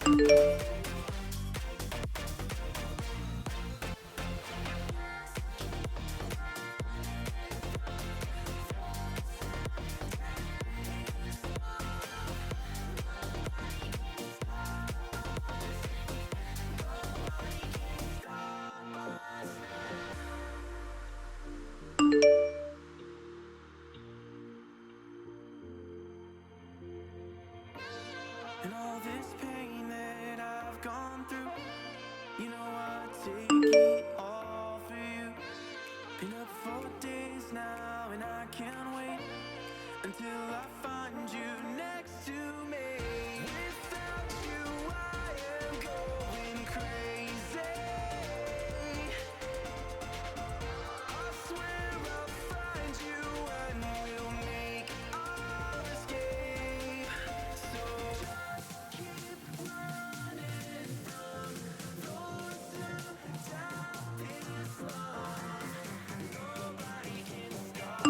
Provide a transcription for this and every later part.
And all this pain that I've gone through, you know I take it all for you. Been up for days now and I can't wait until I find you next to me. Without you I am going crazy. I swear I'll find you and we'll make our escape. So just keep running from those who doubt this love. Nobody can stop.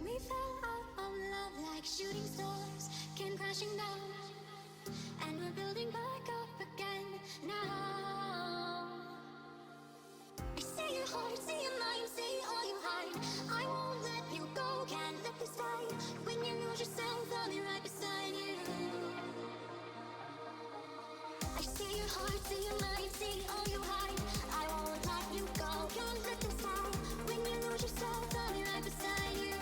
We fell out of love like shooting stars came crashing down, and we're building back up again now. I see your heart, see your mind, see all you hide. I won't let you go, can't let this fight. When you lose yourself, I'll be right beside you. I see your heart, see your mind, see all you hide. I won't let you go, can't let this fight. When you lose yourself, I'll be right beside you.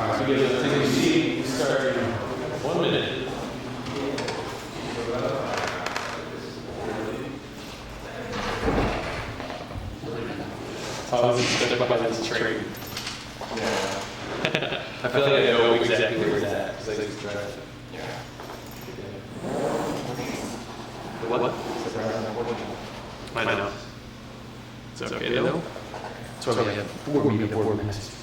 So you guys take a seat. We start in 1 minute. I was stuck behind this train. Yeah. I feel like I know exactly where it's at because I used to drive it. What? I know. It's okay though. That's why we have 4 media board minutes.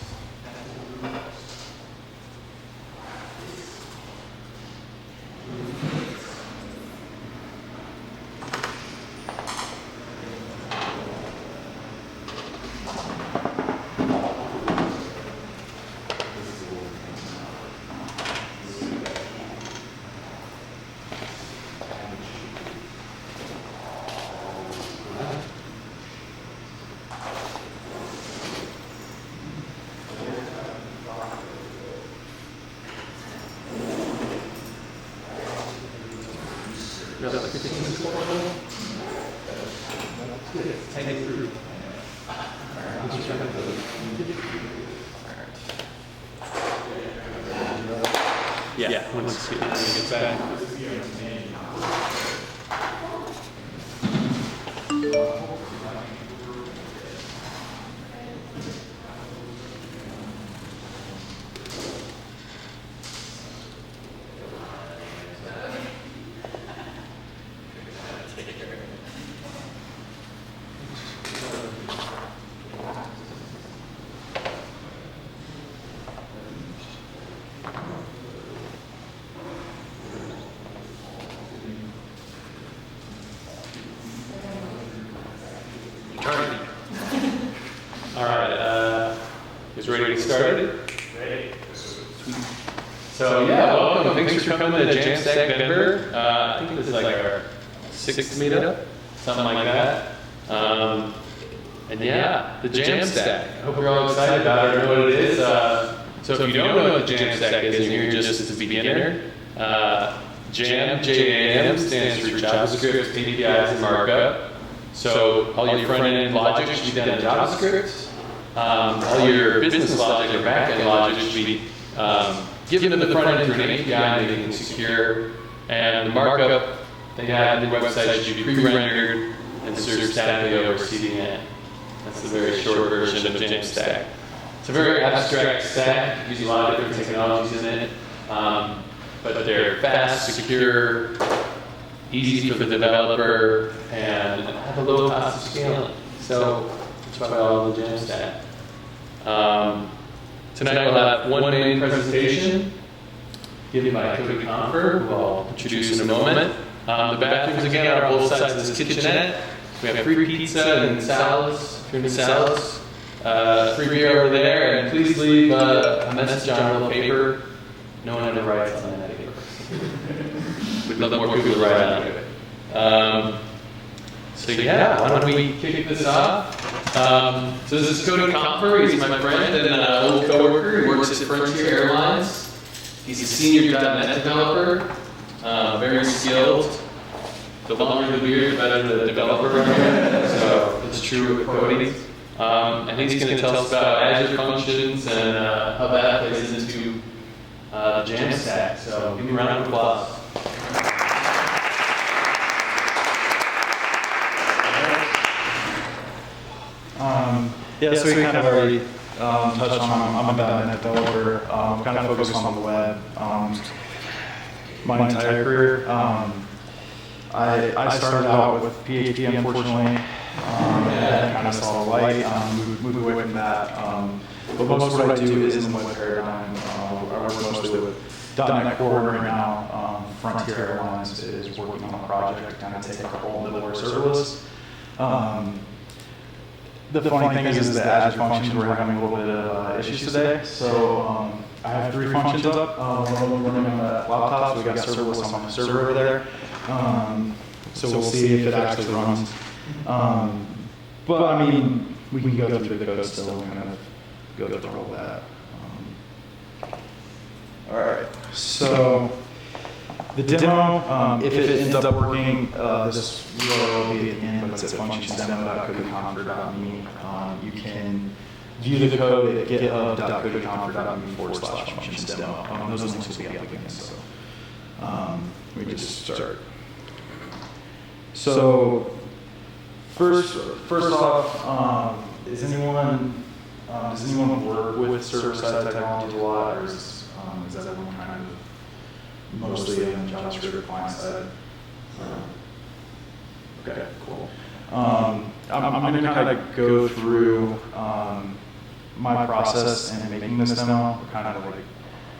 Yeah, once it gets back. Ready to get started? Ready. So yeah, welcome. Thanks for coming to JAMStack Denver. I think this is like our 6th meetup, something like that. And yeah, the JAMStack. I hope you're all excited about it or know what it is. So if you don't know what the JAMStack is and you're here just as a beginner, JAM stands for JavaScript, APIs, and Markup. So all your front-end logic should be done in JavaScript. All your business logic or back-end logic should be given to the front end through an API that you can secure. And the markup they have in the website should be pre-rendered and served statically over CDN. That's the very short version of JAMStack. It's a very abstract stack. Uses a lot of different technologies in it. But they're fast, secure, easy for the developer, and have a low cost of scaling. So that's why I love the JAMStack. Tonight we'll have one main presentation given by Cody Confer, who I'll introduce in a moment. The bathrooms again are on both sides of this kitchenette. We have free pizza and salads, if you're into salads. Free beer over there, and please leave a message on a little paper. No one ever writes on that paper. We'd love more people to write on it. So yeah, why don't we kick this off? So this is Cody Confer. He's my friend and an old coworker. He works at Frontier Airlines. He's a senior .NET developer, very skilled. The longer the beard, the better the developer. So it's true with Cody. And he's going to tell us about Azure functions and how that plays into JAMStack. So give me a round of applause. So we kind of already touched on, I'm a .NET developer, kind of focused on the web my entire career. I started out with PHP, unfortunately, and kind of saw the light, moved away from that. But most of what I do is in the web paradigm. I work mostly with .NET Core right now. Frontier Airlines is working on a project to kind of take our whole middleware serverless. The funny thing is the Azure functions we're having a little bit of issues today. So I have 3 functions up. We're running on the laptop, so we got serverless on the server over there. So we'll see if it actually runs. But I mean, we can go through the code still and kind of go through all that. All right. So the demo, if it ends up working, this URL will be at the end, but it's at functionsdemo.codeconfer.me. You can view the code at github.codeconfer.me/functions-demo. Those links will be up again. So we just start. So first off, does anyone work with server-side technologies a lot, or is everyone kind of mostly on JavaScript client side? Okay, cool. I'm going to kind of go through my process in making this demo, kind of like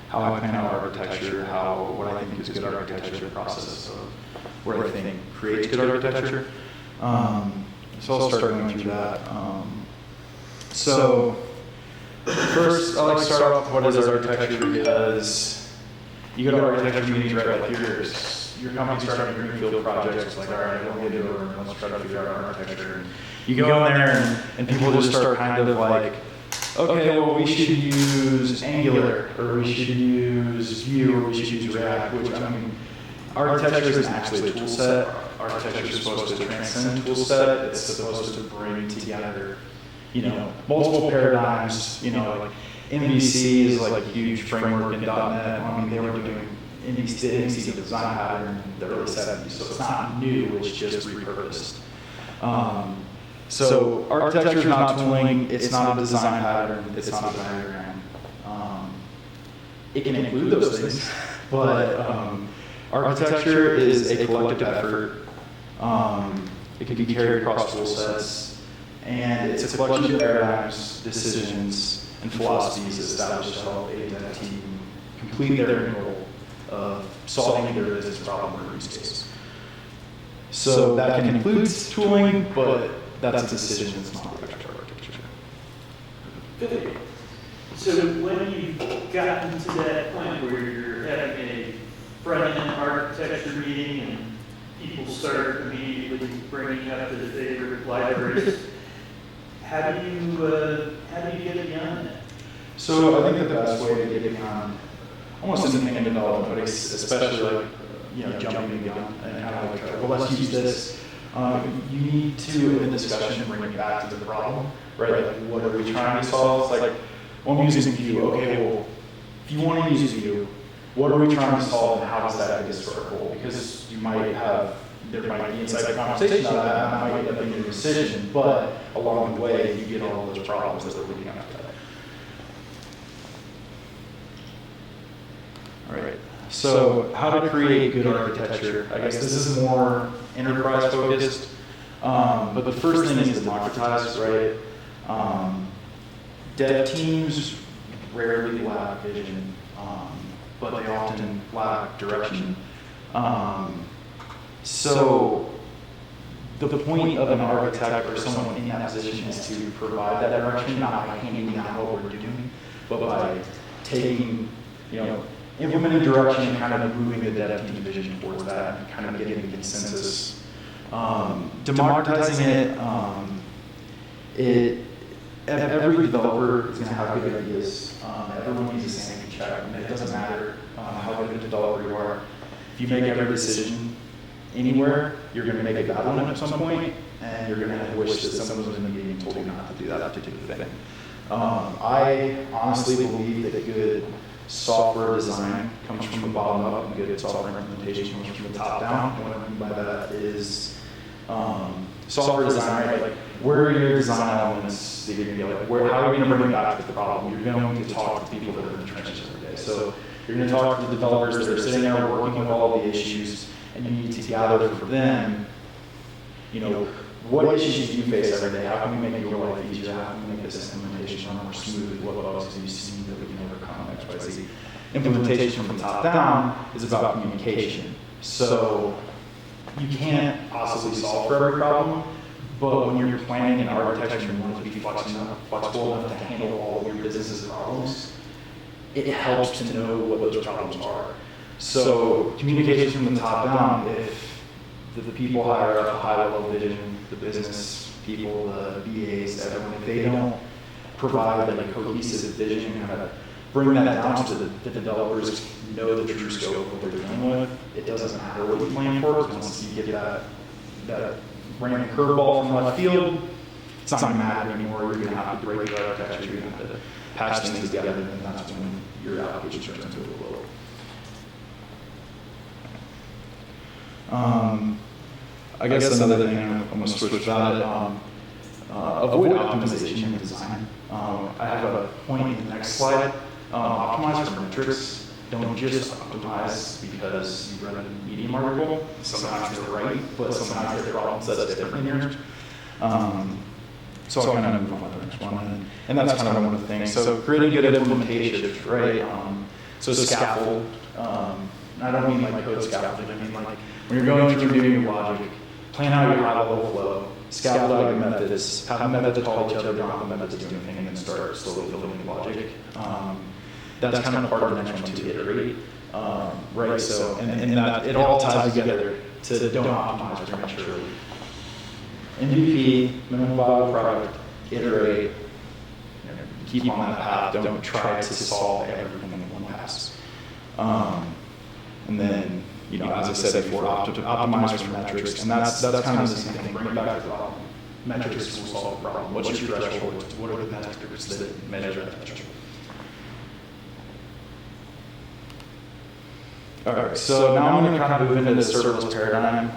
how I plan out architecture, what I think is good architecture, the process of what I think creates good architecture. So I'll start going through that. So first, I like to start off with what is architecture, because you go to architecture meetings, right? Like your company's starting a greenfield project. It's like, all right, we'll get it over and let's try to figure out architecture. And you go in there and people just start kind of like, okay, well, we should use Angular, or we should use Vue, or we should use React, which, I mean, architecture isn't actually a tool set. Architecture is supposed to transcend tool set. It's supposed to bring together, multiple paradigms, like MVC is like a huge framework in .NET. I mean, they were doing MVC design pattern in the early 70s, so it's not new, it's just repurposed. So architecture is not tooling, it's not a design pattern, it's not a diagram. It can include those things, but architecture is a collective effort. It can be carried across tool sets, and it's a collection of paradigms, decisions, and philosophies established to help a dev team complete their goal of solving their business problem or use case. So that can include tooling, but that's a decision, it's not architecture. So when you've gotten to that point where you're having a front-end architecture meeting and people start immediately bringing up their favorite libraries, how do you get beyond that? So I think the best way to get beyond almost anything in development, but especially like jumping the gun and kind of like, well, let's use this. You need to, in the discussion, bring it back to the problem, right? Like, what are we trying to solve? It's like, well, I'm using Vue. Okay, well, if you want to use Vue, what are we trying to solve, and how does that get us to our goal? Because there might be inside conversation about that, and that might end up being a decision, but along the way, you get all those problems that we're looking at. All right. So how to create good architecture? I guess this is more enterprise focused, but the first thing is democratize, right? Dev teams rarely lack vision, but they often lack direction. So the point of an architect or someone in that position is to provide that direction, not by handing down what we're doing, but by taking, implementing direction and kind of moving the dev team vision towards that and kind of getting the consensus. Democratizing it, every developer is going to have good ideas. Everyone needs a sanity check, and it doesn't matter how good a developer you are. If you make every decision anywhere, you're going to make a bad one at some point, and you're going to wish that someone was in the meeting told you not to do that particular thing. I honestly believe that good software design comes from the bottom up, and good software implementation comes from the top down. What I mean by that is software design, right? Like, where are your design elements that you're going to be like, how are you going to bring it back to the problem? You're going to talk to people that are in the trenches every day. So you're going to talk to the developers that are sitting there working with all the issues, and you need to gather from them, what issues do you face every day? How can we make your life easier? How can we make this implementation run more smooth? What bugs do you see that we can overcome? X, Y, Z. Implementation from the top down is about communication. So you can't possibly solve for every problem, but when you're planning an architecture and want to be flexible enough to handle all of your business's problems, it helps to know what those problems are. So communication from the top down, if the people higher up, the high level vision, the business people, the BAs, everyone, if they don't provide like a cohesive vision, kind of bring that down to the developers, know the true scope of what they're dealing with, it doesn't matter what you plan for, because once you get that random curveball from left field, it's not going to matter anymore. You're going to have to break your architecture. You're going to have to patch things together, and that's when your application turns into a blow. I guess another thing I'm going to switch about it. Avoid optimization in design. I have a point in the next slide. Optimize for metrics. Don't just optimize because you read a Medium article. Sometimes they're right, but sometimes they're problems that's different than yours. So I'll kind of move on to the next one. And that's kind of one of the things. So creating good implementations, right? So scaffold. I don't mean like code scaffolding. I mean like when you're going through doing your logic, plan out your high-level flow, scaffold out your methods, have methods call each other, don't have methods do anything, and then start slowly building the logic. That's kind of part of the next one to iterate, right? So, and that it all ties together to don't optimize prematurely. MVP, minimum viable product, iterate, keep on that path. Don't try to solve everything in one pass. And then, as I said before, optimize for metrics, and that's kind of the same thing. Bring it back to the problem. Metrics will solve the problem. What's your threshold? What are the metrics that measure that threshold? All right, so now I'm going to kind of move into the serverless paradigm.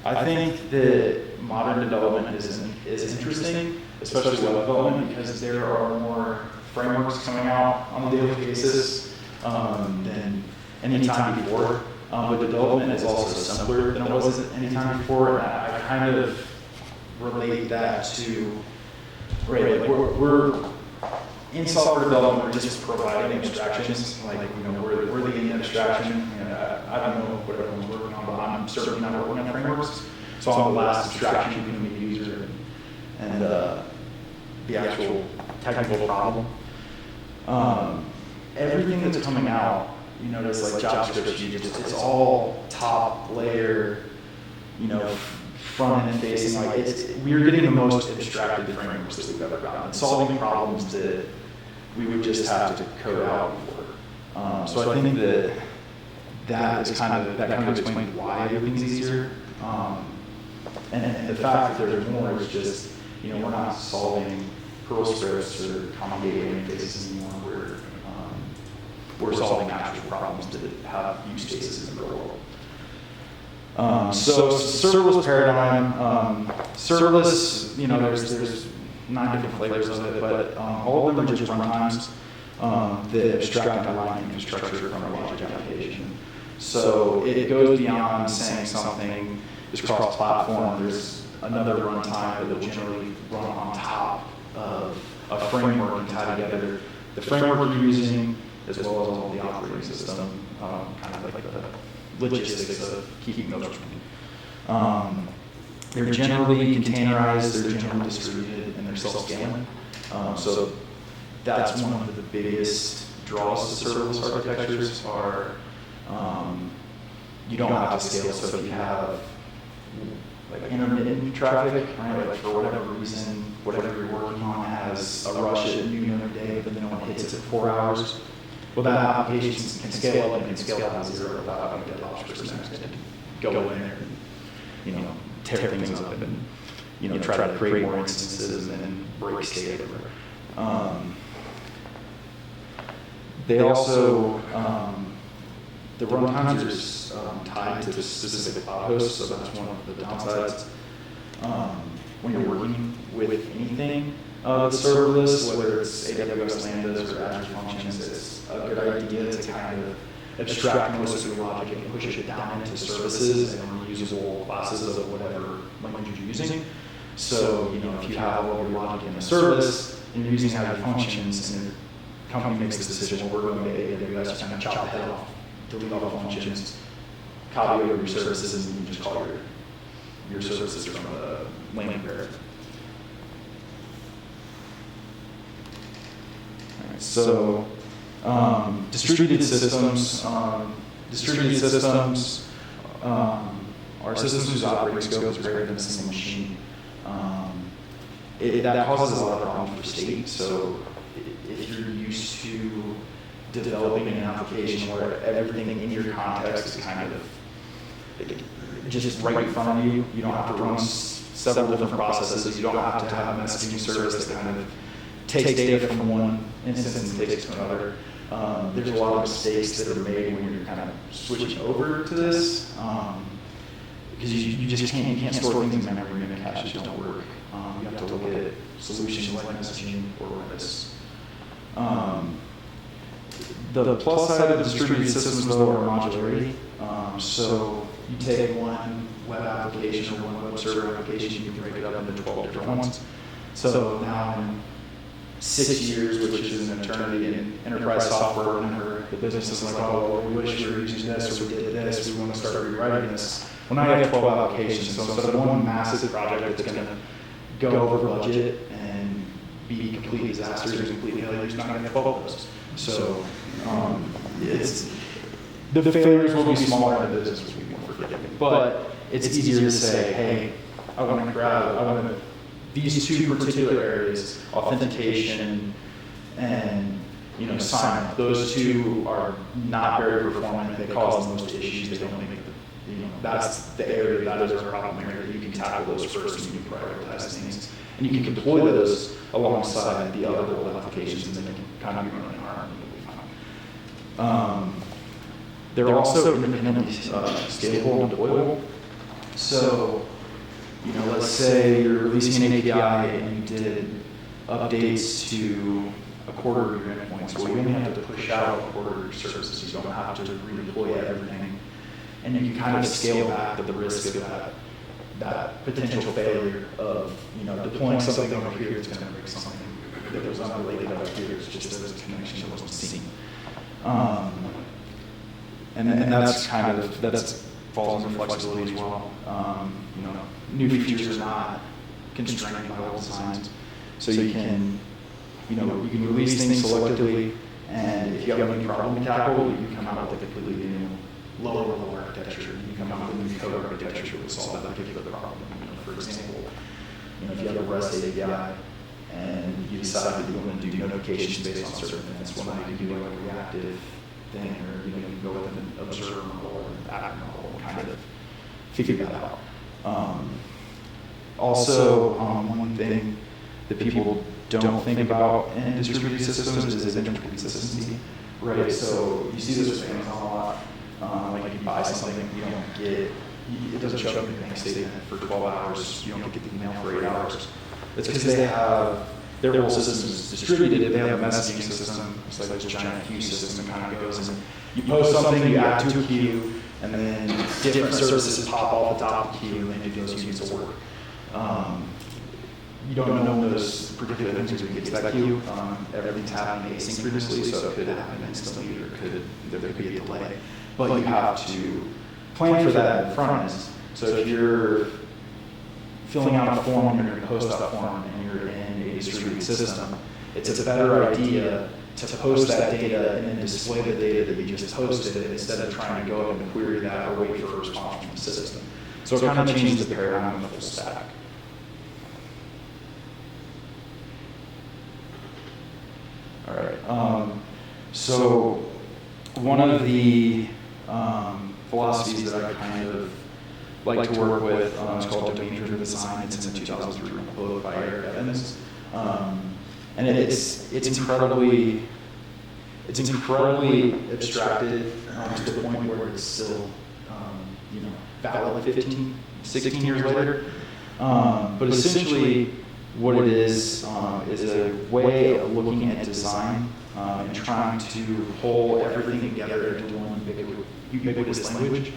I think that modern development is interesting, especially web development, because there are more frameworks coming out on a daily basis than any time before. But development is also simpler than it was at any time before, and I kind of relate that to, right, like we're in software development, we're just providing abstractions, like, we're the abstraction. I don't know what everyone's working on, but I'm certainly not working on frameworks. So I'm the last abstraction between the user and the actual technical problem. Everything that's coming out, notice like JavaScript, it's all top layer, front end facing. Like we're getting the most abstracted frameworks that we've ever gotten, solving problems that we would just have to code out before. So I think that kind of explains why everything's easier. And the fact that there's more is just, we're not solving Perl scripts or common gateway interfaces anymore. We're solving actual problems that have use cases in the real world. So serverless paradigm, serverless, there's 9 different flavors of it, but all of them are just runtimes that abstract underlying infrastructure from a logic application. So it goes beyond saying something is cross-platform. There's another runtime that will generally run on top of a framework and tie together the framework you're using as well as all the operating system, kind of like the logistics of keeping those running. They're generally containerized, they're generally distributed, and they're self-scaling. So that's one of the biggest draws to serverless architectures are you don't have to scale. So if you have like intermittent traffic, right? Like for whatever reason, whatever you're working on has a rush at noon every day, but then no one hits it for 4 hours. Well, that application can scale up and can scale down to 0 without having DevOps person next to go in there and tear things up and try to create more instances and then break state everywhere. They also the runtimes are tied to specific cloud hosts, so that's one of the downsides. When you're working with anything that's serverless, whether it's AWS Lambdas or Azure Functions, it's a good idea to kind of abstract most of your logic and push it down into services and reusable classes of whatever language you're using. So, if you have all your logic in a service and you're using Azure Functions and your company makes the decision, well, we're going to AWS, kind of chop the head off, delete all the functions, copy over your services, and you can just call your services from the landing pair. So, distributed systems are systems whose operating scope is greater than a single machine. That causes a lot of problems for state. So, if you're used to developing an application where everything in your context is kind of just right in front of you, you don't have to run several different processes. You don't have to have a messaging service that kind of takes data from one instance and takes it to another. There's a lot of mistakes that are made when you're kind of switching over to this, because you just can't store things in memory, and caches don't work. You have to look at solutions like messaging or Redis. The plus side of the distributed systems, though, are modularity. So you take one web application or one web server application, you can break it up into 12 different ones. So now in 6 years, which is an eternity in enterprise software, whenever the business is like, oh, well, we wish we were using this, or we did this, we want to start rewriting this. Well, now you have 12 applications. So instead of one massive project that's going to go over budget and be complete disasters and complete failures, you're not going to have 12 of those. So the failures will be smaller and the business will be more forgiving. But it's easier to say, hey, I want to these two particular areas, authentication and sign up. Those two are not very performant. They cause the most issues. They don't make that's the area that is our problem area. You can tackle those first and you can prioritize things. And you can deploy those alongside the other web applications, and they can kind of be running harmoniously fine. They're also independently scalable and deployable. So, let's say you're releasing an API and you did updates to a quarter of your endpoints. Well, you only have to push out a quarter of your services. You don't have to redeploy everything. And you kind of scale back the risk of that potential failure of deploying something over here that's going to break something that was unrelated over here. It's just as a connection that wasn't seen. And that's kind of falls under flexibility as well. New features are not constrained by old designs, so you can release things selectively, and if you have a new problem to tackle, you come out with a completely new lower level architecture. You come out with a new code architecture that will solve that particular problem. For example, if you have a REST API and you decide that you want to do notifications based on certain events, well, now you can do like a reactive thing, or you can go with an observer model or an app model and kind of figure that out. Also, one thing that people don't think about in distributed systems is inconsistency, right? So you see this with Amazon a lot. Like you buy something, you don't get it doesn't show up in your bank statement for 12 hours. You don't get the email for 8 hours. It's because they have their whole system is distributed. They have a messaging system. It's like this giant queue system that kind of goes in. You post something, you add to a queue, and then different services pop off the top of the queue, and then those queues will work. You don't know when those particular things are going to get to that queue. Everything's happening asynchronously, so it could happen instantly, or there could be a delay. But you have to plan for that in front end. So if you're filling out a form and you're going to post that form and you're in a distributed system, it's a better idea to post that data and then display the data that you just posted instead of trying to go up and query that or wait for a response from the system. So it kind of changes the paradigm of the full stack. All right. So one of the philosophies that I kind of like to work with is called domain-driven design. It's in the 2003 book by Eric Evans, and it's incredibly abstracted to the point where it's still valid 15, 16 years later. But essentially, what it is a way of looking at design and trying to pull everything together into one ubiquitous language,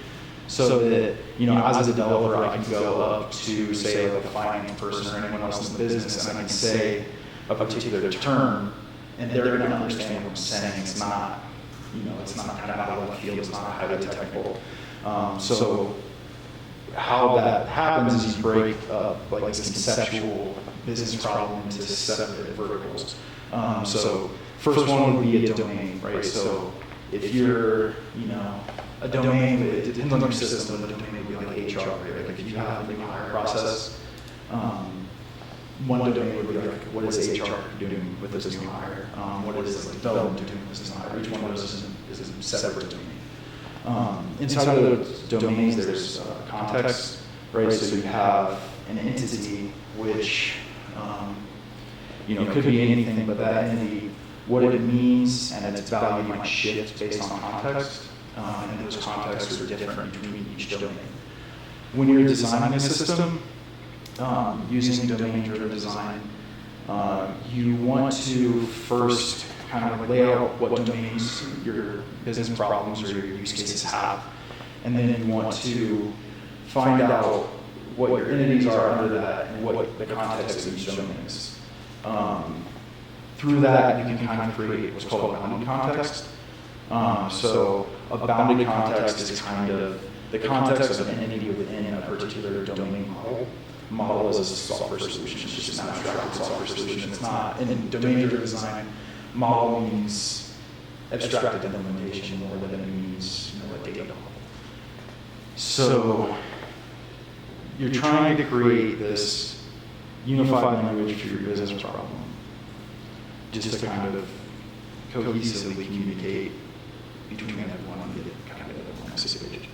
so that as a developer, I can go up to say like a finance person or anyone else in the business, and I can say a particular term, and they're going to understand what I'm saying. It's not it's not kind of out of left field. It's not highly technical. So how that happens is you break up like this conceptual business problem into separate verticals. So first one would be a domain, right? So if you're, a domain, it depends on your system, but a domain would be like HR, right? Like if you have a new hire process, one domain would be like, what is HR doing with this new hire? What is like development doing with this new hire? Each one of those is a separate domain. Inside of those domains, there's context, right? So you have an entity, which could be anything, but that entity, what it means and its value might shift based on context, and those contexts are different between each domain. When you're designing a system, using domain-driven design, you want to first kind of lay out what domains your business problems or your use cases have, and then you want to find out what your entities are under that and what the context of each domain is. Through that, you can kind of create what's called a bounded context. So a bounded context is kind of the context of an entity within a particular domain model. Model is a software solution. It's just an abstracted software solution. It's not, in domain-driven design, model means abstracted implementation more than it means a data model. So you're trying to create this unified language for your business problem, just to kind of cohesively communicate between everyone and get kind of everyone on the same page.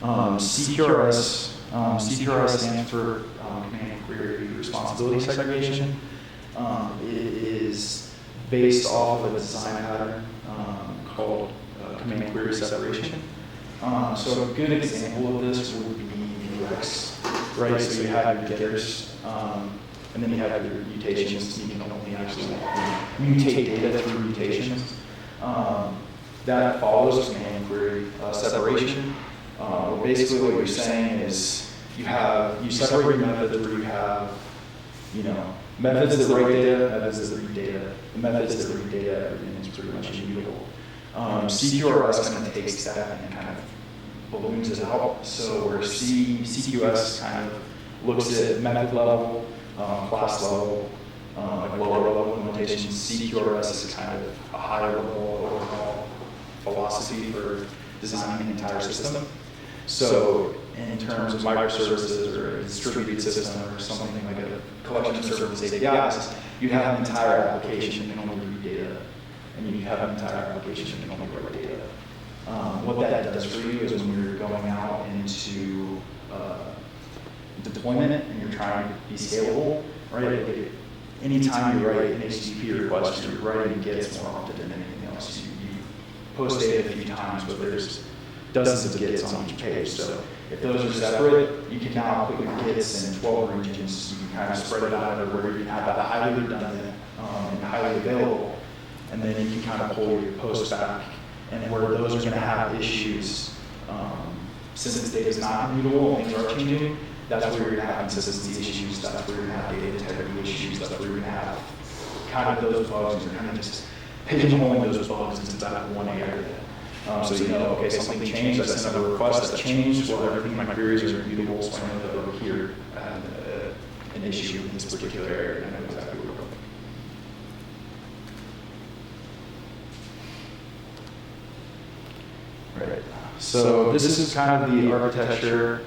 CQRS stands for Command Query Responsibility Segregation. It is based off of a design pattern called Command Query Separation. So a good example of this would be UX, right? So you have your getters, and then you have your mutations. You can only actually mutate data through mutations. That follows Command Query Separation. Basically, what you're saying is you separate methods where you have, methods that write data, methods that read data. The methods that read data, everything is pretty much immutable. CQRS kind of takes that and kind of balloons it out. So where CQS kind of looks at method level, class level, like lower level implementations, CQRS is kind of a higher level overall philosophy for designing the entire system. So in terms of microservices or a distributed system or something like a collection of services APIs, you have an entire application that can only read data, and you have an entire application that can only write data. What that does for you is when you're going out into deployment and you're trying to be scalable, right? Like anytime you write an HTTP request, you're writing gets more often than anything else. You post data a few times, but there's dozens of gets on each page. So if those are separate, you can now put your gets in 12 regions. You can kind of spread it out over where you have that highly redundant and highly available, and then you can kind of pull your posts back. And where those are going to have issues, since this data is not immutable, things are changing, that's where you're going to have consistency issues, that's where you're going to have data integrity issues, that's where you're going to have kind of those bugs, and you're kind of just pigeonholing those bugs into that one area. So you know, okay, something changed, I sent a request that changed, well, everything in my queries are immutable, so I know that over here I have an issue in this particular area, and I know exactly where we're going. Right. So this is kind of the architecture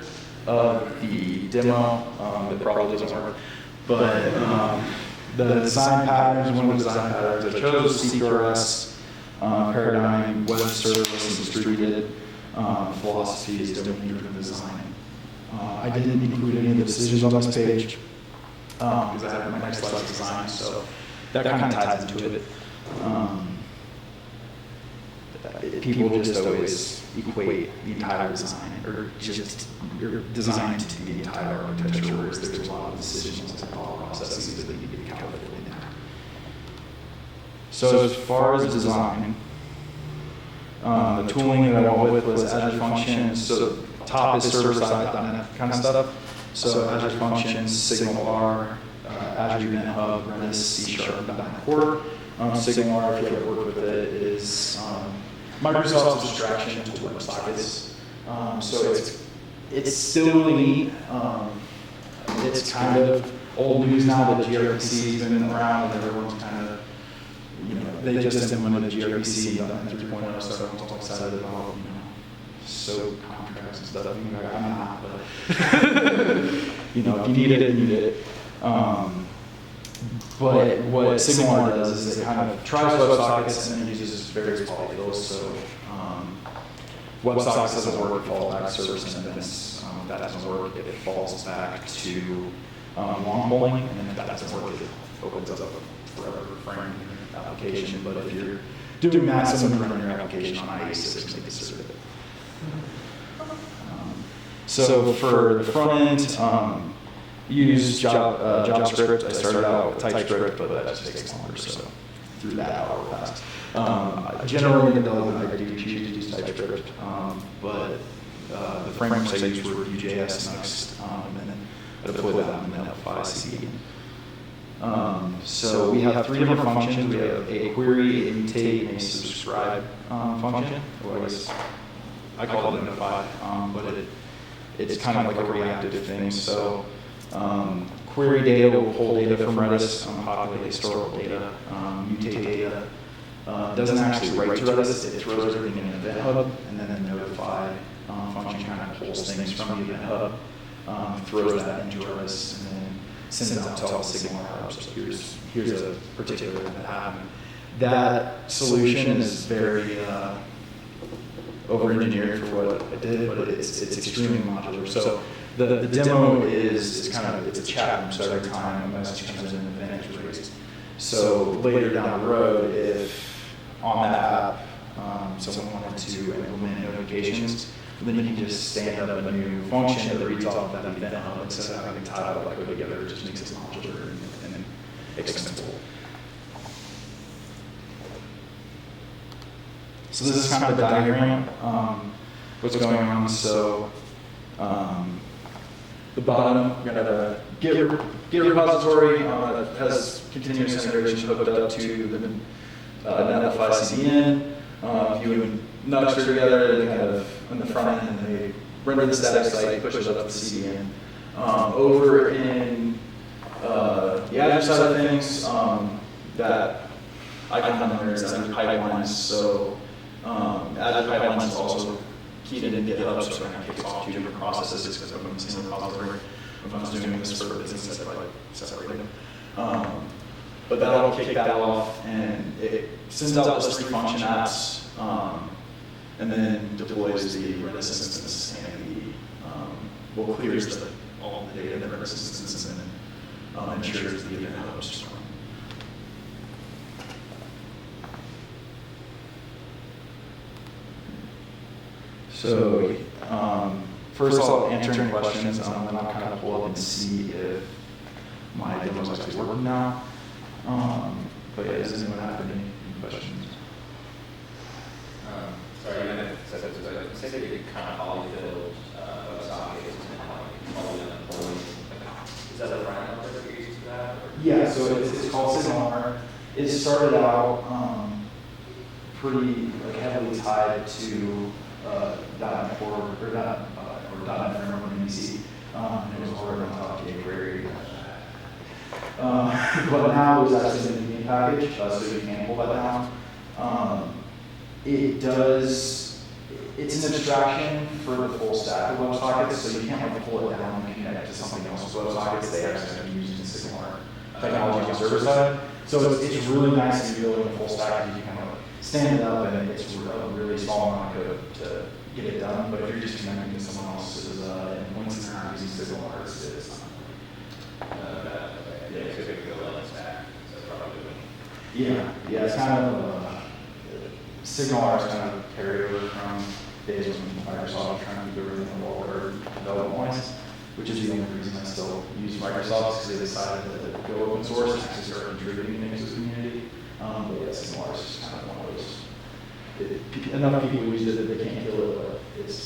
of the demo that probably doesn't work, but the design patterns, one of the design patterns I chose, CQRS, paradigm, web serverless, and distributed philosophy is domain-driven design. I didn't include any of the decisions on this page because I have my next slide design, so that kind of ties into it. People just always equate the entire design, or just your design to the entire architecture, whereas there's a lot of decisions and thought processes that need to be calculated in there. So as far as design, the tooling that I went with was Azure Functions. So top is server-side.NET kind of stuff. So Azure Functions, SignalR, Azure Event Hub, Redis, C#, .NET Core. SignalR, if you ever worked with it, is Microsoft's abstraction to WebSockets. So it's still neat. It's kind of old news now that gRPC's been around and everyone's kind of, they just implemented gRPC on 3.0, so everyone's all excited about, SOAP contracts and stuff. I'm not, but if you need it, you need it. But what SignalR does is it kind of tries WebSockets and then uses various polyfills. So WebSockets doesn't work, it falls back to servers and events. If that doesn't work, it falls back to long polling, and then if that doesn't work, it opens up a forever frame application. But if you're doing massive and running your application on IE6, make it serve it. So for the front end, use JavaScript. I started out with TypeScript, but that just takes longer, so through that hour passed. Generally in development, I do choose to use TypeScript, but the frameworks I use were Vue.js, Next, and then I deploy that in the L5 CD. So we have 3 different functions. We have a query, a mutate, and a subscribe function. Or I call it an L5, but it's kind of like a reactive thing. So query data will pull data from Redis, populate historical data, mutate data. Doesn't actually write to Redis, it throws everything in an event hub, and then the notify function kind of pulls things from the event hub, throws that into Redis, and then sends out to all the signal hubs. So here's a particular event that happened. That solution is very over-engineered for what it did, but it's extremely modular. So the demo is kind of, it's a chat room, so every time a message comes in, an event is raised. So later down the road, if on that app, someone wanted to implement notifications, then you can just stand up a new function that reads off that event hub instead of having to tie all that code together. It just makes it modular and then extensible. So this is kind of the diagram, what's going on. So the bottom, we're going to Git repository that has continuous integration hooked up to the Netlify CDN. Vue and Nux are together, they kind of on the front end, and they render the static site, push it up to the CDN. Over in the Azure side of things, that icon there is under pipelines. So Azure pipelines is also keyed in GitHub, so it kind of kicks off 2 different processes because I'm in the same repository. If I was doing this for business, I'd probably separate them. But that'll kick that off, and it sends out those 3 function apps, and then deploys the Redis instance, and clears all the data in the Redis instance, and then ensures the event hubs run. So first I'll answer any questions, and then I'll kind of pull up and see if my demo is actually working now. But yeah, does anyone have any questions? Sorry, you said you could kind of polyfill WebSockets and poly. Is that the brand number that you're using for that? Yeah, so it's called Signal. It started out pretty heavily tied to .NET Core or .NET Framework and MVC, and it was already on top of jQuery. But now it's actually in the package, so you can pull that down. It does, it's an abstraction for the full stack of WebSockets, so you can't pull it down and connect to something else with WebSockets. They actually have used in Signal technology on the server side. So it's really nice to be building a full stack. You can kind of stand it up, and it's a really small amount of code to get it done. But if you're just connecting to someone else's endpoints and not using Signal, it's yeah, it's kind of Signal is kind of carryover from days when Microsoft was trying to do everything in the world development-wise, which is the only reason I still use Microsoft, because they decided to go open source and actually start contributing things to the community. But yeah, Signal is just kind of one of those. Enough people use it that they can't kill it, but it's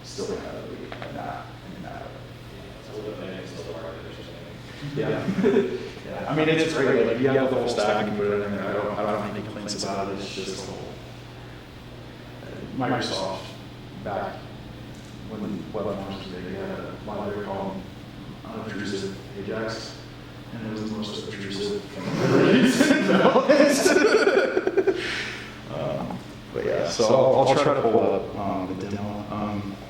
still kind of not. Yeah. Yeah. I mean, it's great. Like, you have the whole stack and put it in there. I don't have any complaints about it. It's just the whole Microsoft back when web was big. They had a library called Unobtrusive Ajax, and it was the most obtrusive thing I've ever used. But yeah, so I'll try to pull up the demo.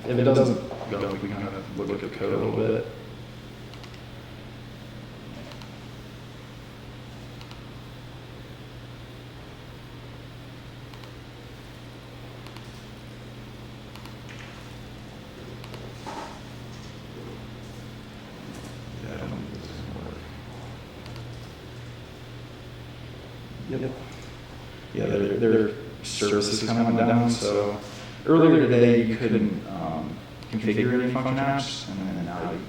If it doesn't go, we can kind of look at the code a little bit. Yep. Yeah, their service is kind of down. So earlier today you couldn't configure any function apps, and then now you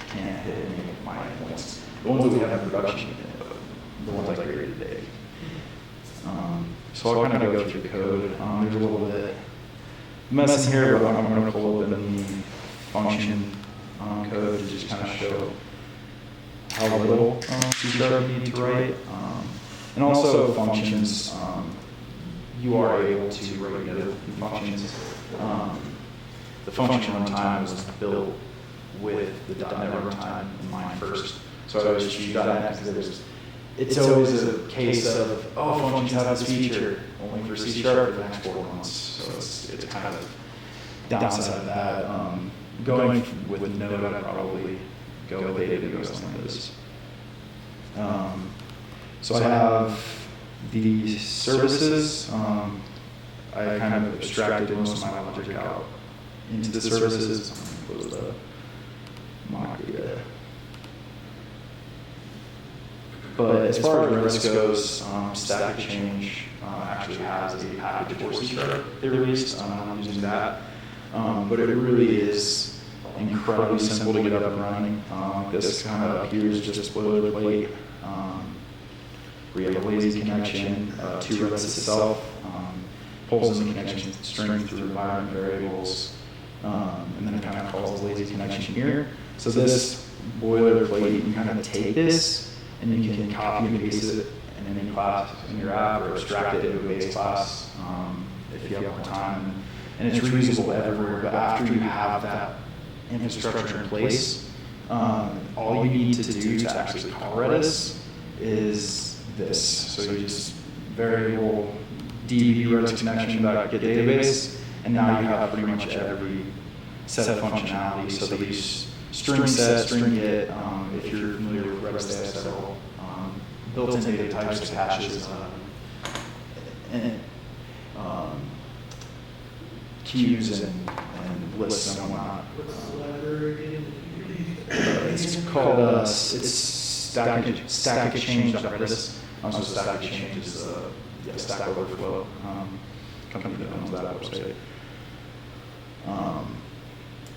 can't hit any of my endpoints. The ones that we have in production, you can, but the ones I created today. So I'll kind of go through the code. There's a little bit mess in here, but I'm going to pull open the function code to just kind of show how little C# you need to write. And also functions, you are able to write other functions. The function runtime was built with the .NET runtime in mind first. So I always choose .NET because it's always a case of, oh, functions have this feature, only for C# for the next 4 months. So it's kind of downside of that. Going with Node, I'd probably go with AWS like this. So I have the services. I kind of abstracted most of my logic out into the services. Close the mock data. But as far as REST goes, Stack Exchange actually has a package for C# they released. I'm using that. But it really is incredibly simple to get up and running. This kind of appears just boilerplate. We have a lazy connection to REST itself, pulls in the connection string through environment variables, and then it kind of calls the lazy connection here. So this boilerplate, you kind of take this, and you can copy and paste it in any class in your app, or abstract it into a base class if you have more time. And it's reusable everywhere, but after you have that infrastructure in place, all you need to do to actually call Redis is this. So you just variable db Redis connection get database, and now you have pretty much every set of functionality. So they use string set, string get. If you're familiar with Redis, they have several built-in data types, caches, and queues and lists and whatnot. What's the library again? It's called it's Stack Exchange.redis. So Stack Exchange is Stack Overflow company that owns that website.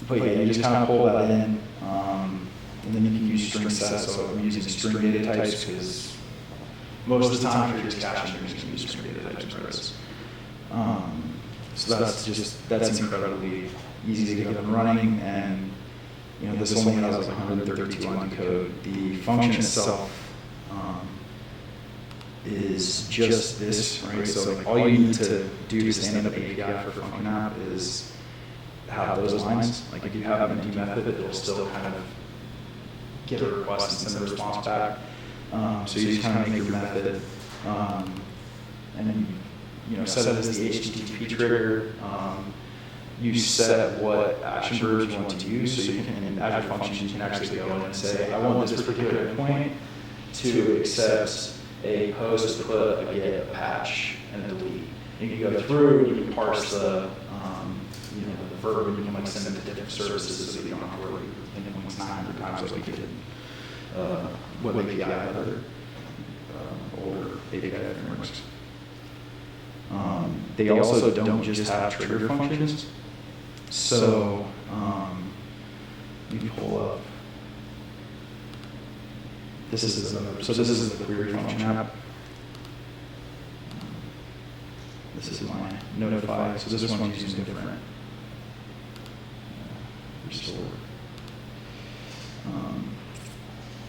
But yeah, you just kind of pull that in, and then you can use string set. So I'm using string data types because most of the time if you're just caching, you're just going to use string data types in Redis. So that's incredibly easy to get up and running, and this only has like 132 lines of code. The function itself is just this, right? So like all you need to do to stand up an API for function app is have those lines. Like if you have an empty method, it'll still kind of get a request and send a response back. So you just kind of make your method, and then set it as the HTTP trigger. You set what action verbs you want to use, so you can, in Azure Functions, you can actually go in and say, I want this particular endpoint to accept a post, a put, a get, a patch, and a delete. You can go through and you can parse the verb, and you can like send it to different services so that you don't have to worry endpoints 900 times like you did web API and other older API frameworks. They also don't just have trigger functions. So you pull up. This is the query function app. This is my notify. So this one's using different. Restore.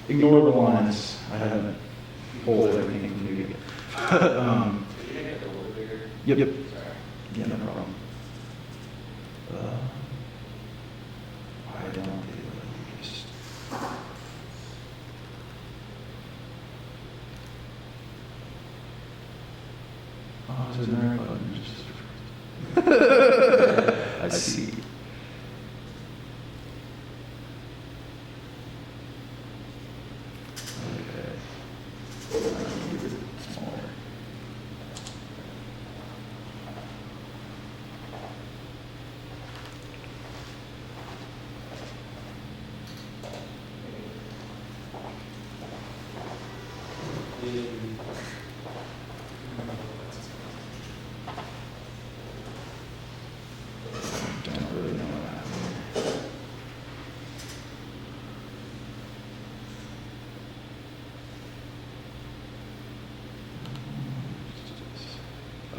Ignore the lines. I haven't pulled everything from you yet. Yep. Yeah, no problem. I don't do just. Oh, is it an arrow button? I see.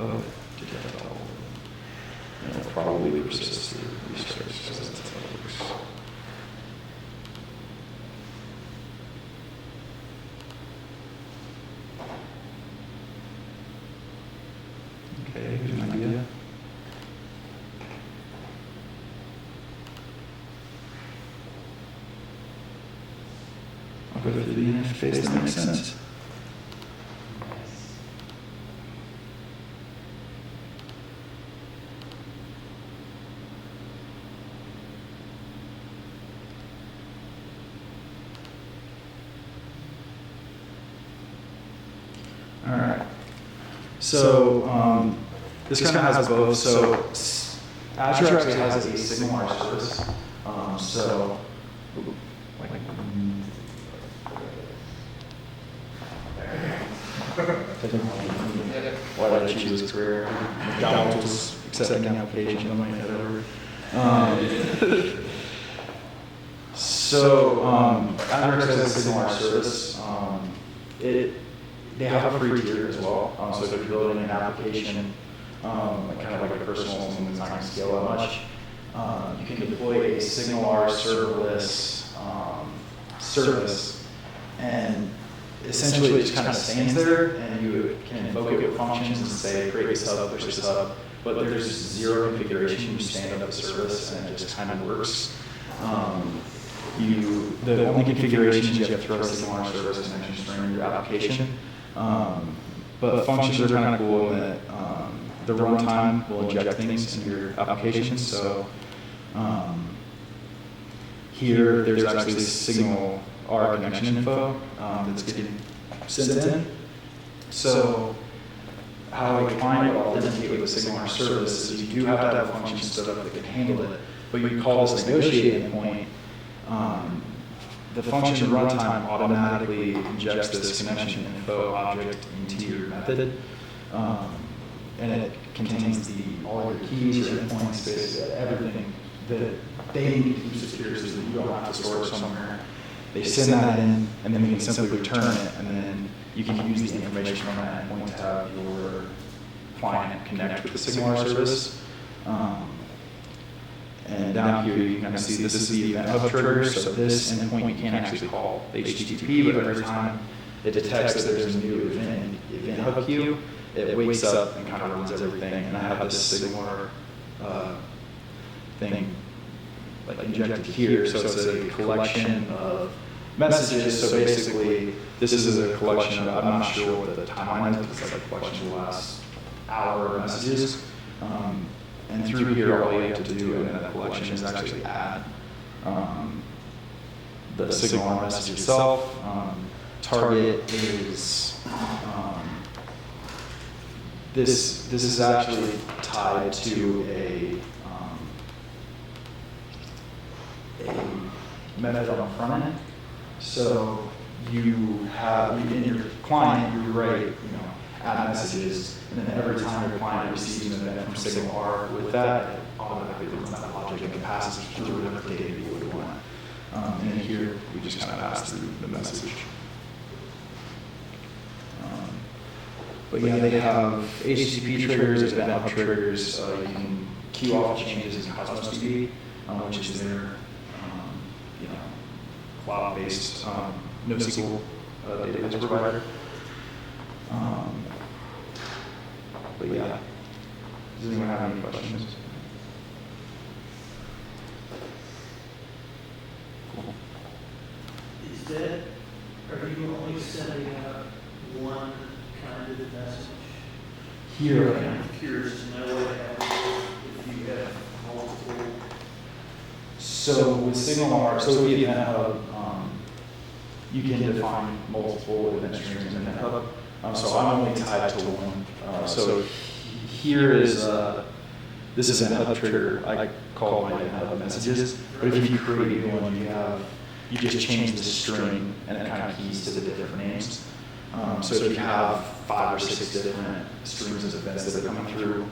of to get it all. And it'll probably persist through restarts because that's how it works. Okay, here's an idea. I'll go through the interface that makes sense. All right. So this kind of has both. So Azure actually has a signal service. Why did I choose this career? McDonald's was accepting applications on my head over. Azure has a signal service. They have a free tier as well. So if you're building an application, kind of like a personal one that's not going to scale that much, you can deploy a SignalR serverless service, and essentially it just kind of stands there, and you can invoke it with functions and say create this hub, push this hub, but there's zero configuration. You stand up the service, and it just kind of works. The only configurations you have to throw a SignalR service connection string in your application. But functions are kind of cool in that the runtime will inject things into your application. So here, there's actually SignalR connection info that's getting sent in. So how a client will authenticate with a SignalR service is you do have to have functions stood up that can handle it, but you call this negotiate endpoint. The function runtime automatically injects this connection info object into your method, and it contains all your keys, your endpoints, basically everything that they need to keep secure so that you don't have to store it somewhere. They send that in, and then you can simply return it, and then you can use the information from that endpoint to have your client connect with the SignalR service. And down here, you can kind of see this is the event hub trigger. So this endpoint you can't actually call HTTP, but every time it detects that there's a new event hub queue, it wakes up and kind of runs everything. And I have this SignalR thing like injected here. So it's a collection of messages. So basically, this is a collection of, I'm not sure what the timeline is, it's like a collection of the last hour of messages. And through here, all you have to do in that collection is actually add the SignalR message itself. Target is this is actually tied to a method on the front end. So you have in your client, you write, add messages, and then every time your client receives an event from SignalR with that, it automatically runs that logic and passes through whatever data you would want. And then here, we just kind of pass through the message. But yeah, they have HTTP triggers, event hub triggers. You can queue off changes in Cosmos DB, which is their cloud-based NoSQL database provider. But yeah, does anyone have any questions? Cool. Are you only sending out one kind of message? Here, I'm curious to know what happens if you have multiple. so with SignalR, so with the event hub, you can define multiple event streams in Event Hub. So I'm only tied to one. So here is, this is an hub trigger. I call my event hub messages. But if you create a new one, you just change the string and it kind of keys to the different names. So if you have 5 or 6 different streams of events that are coming through,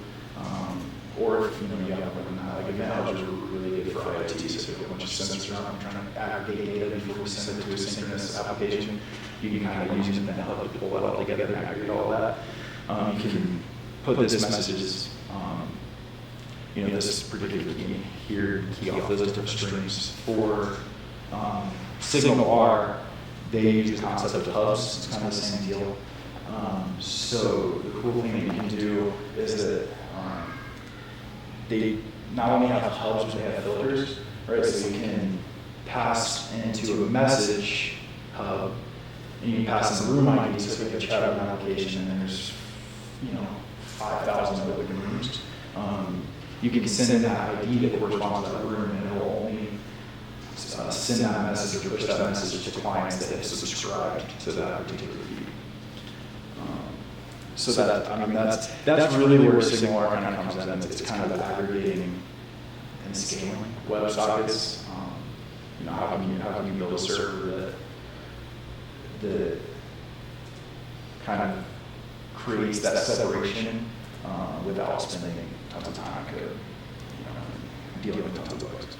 or if you have like event hubs are really good for IoT, so if you have a bunch of sensors around trying to aggregate data before we send it to a synchronous application, you can kind of use an event hub to pull that all together and aggregate all that. You can put this message as, this particular key here, key off those different strings. For Signal R, they use the concept of hubs. It's kind of the same deal. So the cool thing that you can do is that they not only have hubs, but they have filters, right? So you can pass into a message hub, and you can pass in the room ID. So if you have a chat room application, and there's 5,000 open rooms, you can send in that ID that corresponds to that room, and it will only send that message or push that message to clients that have subscribed to that particular feed. So that's really where Signal R kind of comes in. It's kind of aggregating and scaling WebSockets. How can you build a server that kind of creates that separation without spending tons of time code, dealing with tons of bugs.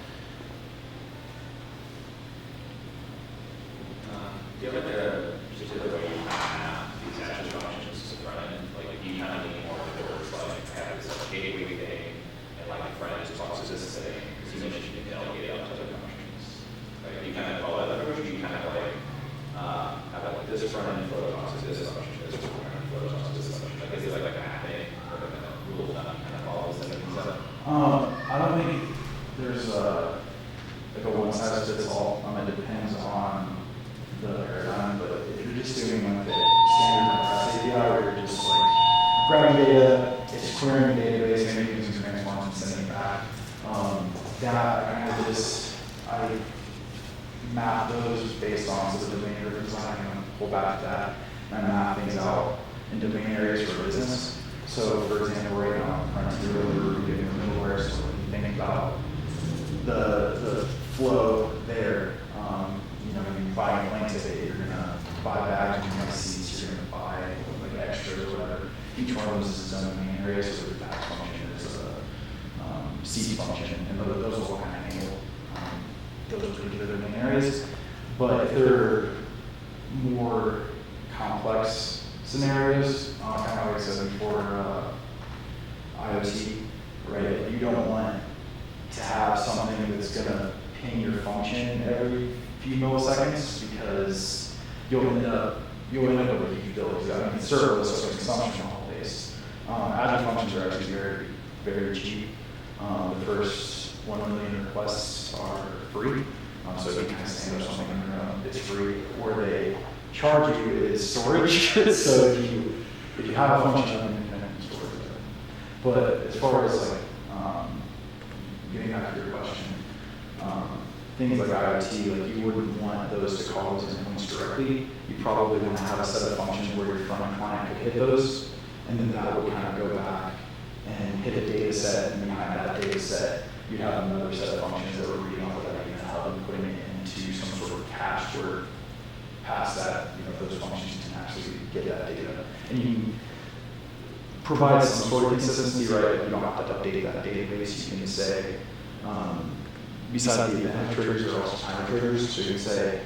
Do you have like a particular way you map these Azure functions to the front end? Like, do you kind of lean more towards like have this like gateway thing and like the front end talks to this thing? Because you mentioned you can delegate out to other functions. Like, do you kind of follow that approach? Or do you kind of like have like this front end flow talks to this function, this front end flow talks to this function? Like, is it like a mapping or like a rule that kind of follows that things up? I don't think there's like a one size fits all. It depends on the paradigm, but if you're just doing like the standard REST API where you're just like grabbing data, it's querying a database, maybe using some transforms and sending it back, I map those based on the domain driven design and pull back to that and I map things out in domain areas for business. So for example, right now, Frontier Airlines, we're doing middleware, so when you think about the flow there, you're buying a plane ticket, you're going to buy bags, you're going to buy seats, you're going to buy like extras or whatever. Each one of those is its own domain area, so the bags function is a seat function, and those will kind of handle those particular domain areas. But if they're more complex scenarios, kind of like I said before, IoT, right? You don't want to have something that's going to ping your function every few milliseconds because you'll end up with huge bills. I mean, serverless, so consumption all based. Azure functions are actually very, very cheap. The first 1 million requests are free, so you can kind of stand up something on your own. It's free, or they charge you is storage. So if you have a function, then you can store it. But as far as like getting back to your question, things like IoT, like you wouldn't want those to call those endpoints directly. You probably want to have a set of functions where your front end client could hit those, and then that would kind of go back and hit a data set, and behind that data set, you'd have another set of functions that were reading off of that data and putting it into some sort of cache where past that, those functions can actually get that data. And you can provide some sort of consistency, right? You don't have to update that database. You can say, besides the event triggers, there are also time triggers. So you can say,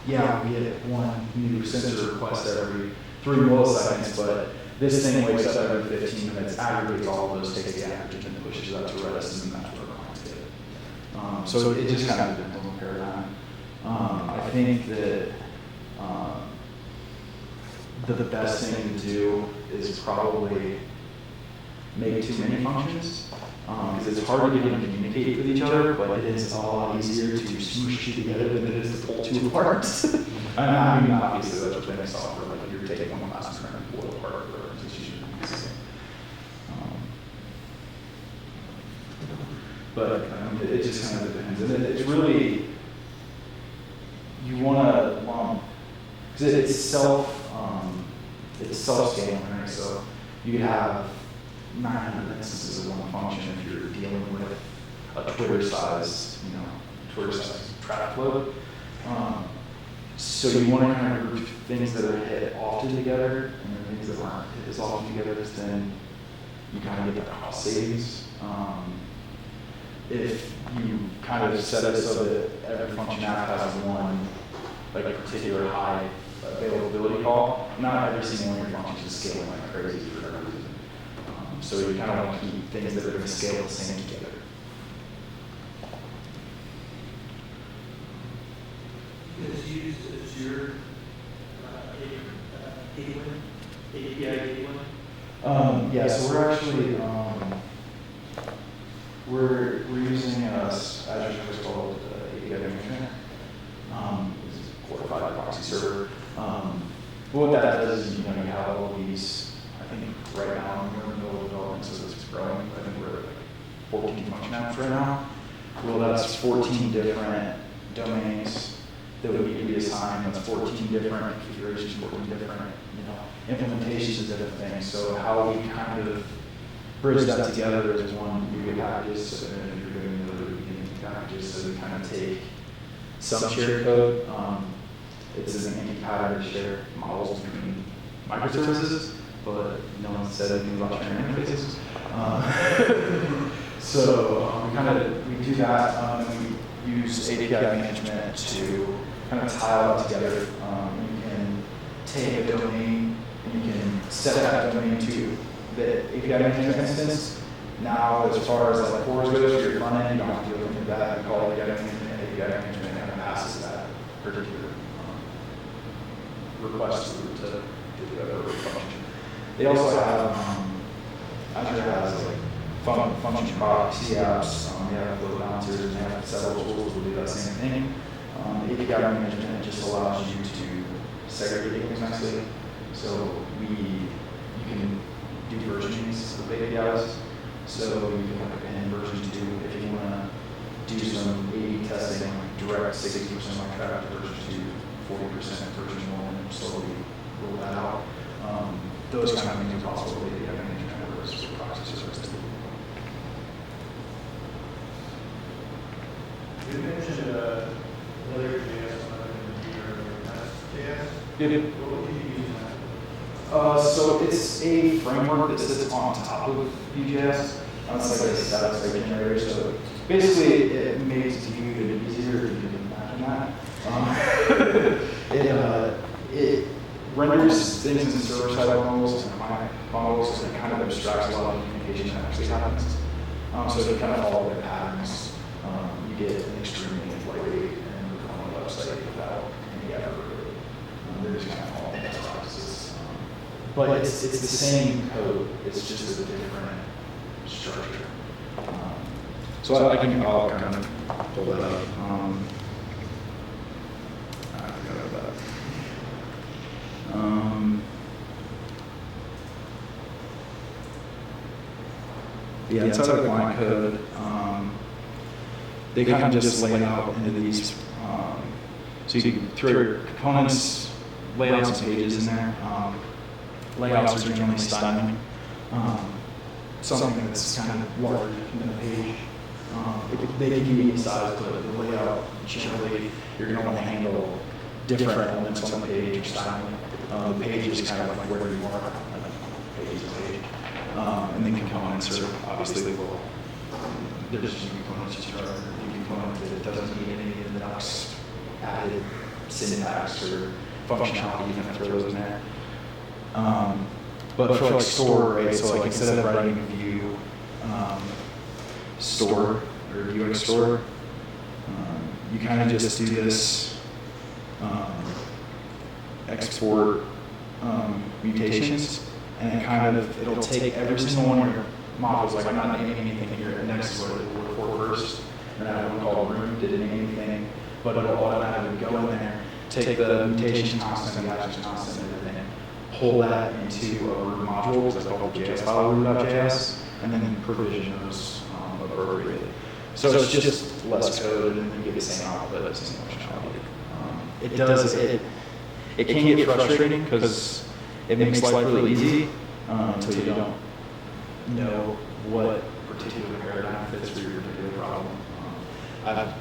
yeah, we get one new sensor request every 3 milliseconds, but this thing wakes up every 15 minutes, aggregates all of those, takes the average, and pushes that to Redis, and that's where clients get it. So it just kind of depends on the paradigm. I think that the best thing to do is probably make too many functions, because it's hard to get them to communicate with each other, but it is a lot easier to smoosh it together than it is to pull two apart. I mean, obviously that's what they software, like you're taking one class and trying to pull it apart, or it's usually the same. But it just kind of depends. And it's really, you want to lump, because it's self-scaling, right? So you could have 900 instances of one function if you're dealing with a Twitter-sized, traffic load. So you want to kind of group things that are hit often together, and then things that aren't hit as often together, because then you kind of get the cost savings. If you kind of set it so that every function app has one like a particular high availability call, not every single one of your functions is scaling like crazy for that reason. So you kind of want to keep things that are going to scale the same together. You guys use Azure API gateway? Yeah, so we're actually we're using Azure what's called API management. It's a glorified proxy server. But what that does is, you have all these. I think right now we're in the middle of development, so it's growing. I think we're at like 14 function apps right now. Well, that's 14 different domains that would need to be assigned. That's 14 different configurations, 14 different, implementations of different things. So how we kind of bridge that together is one, you get packages, and then if you're doing the other beginning packages, so we kind of take some shared code. It's an anti-pattern to share models between microservices, but no one said anything about sharing interfaces. So we do that, and we use API management to kind of tie all that together. You can take a domain and you can set that domain to the API management instance. Now, as far as like cores goes for your front end, you don't have to do anything with that. You call API management kind of passes that particular request through to the other function. They also have Azure has like function proxy apps. They have load balancers, and they have several tools that do that same thing. API management just allows you to segregate things nicely. So you can do versions of APIs. So you can like append version 2 if you want to do some A/B testing, like direct 60% like traffic to version 2, 40% version 1, and slowly roll that out. Those kind of things are possible with API management or with proxy services. You mentioned another JS or JS. Yeah. What would you use that? So it's a framework that sits on top of Vue.js. It's like a static site generator. So basically, it makes Vue easier if you can imagine that. It renders things in server-side bundles and client bundles, and it kind of abstracts a lot of communication that actually happens. So if you kind of follow the patterns, you get an extremely lightweight and performant website without any effort. They're just kind of all best practices. But it's the same code, it's just a different structure. So I'll kind of pull that up. I forgot about that. Yeah, inside of the client code, they kind of just lay it out into these. So you can throw your components, lay out some pages in there. Layouts are generally styling. Something that's kind of larger than a page. They can be any size, but the layout, generally, you're going to want to handle different elements on the page or styling. The page is kind of like where you are, like page to page. And then components are obviously, well, there's just components that are a component that it doesn't need any of the Linux added syntax or functionality, you can throw those in there. But for like store, right, so like instead of writing a Vue store or Vuex store, you kind of just do this export mutations, and it'll take every single one of your modules, like I'm not naming anything here, next to it will report first, and I have one called root, didn't name anything, but it'll automatically go in there, take the mutation constant, the action constant, and everything, pull that into a root module, that's called JS file root.js, and then provision those appropriately. So it's just less code, and you get the same output, the same functionality. It can get frustrating because it makes life really easy until you don't know what particular paradigm fits for your particular problem. I'm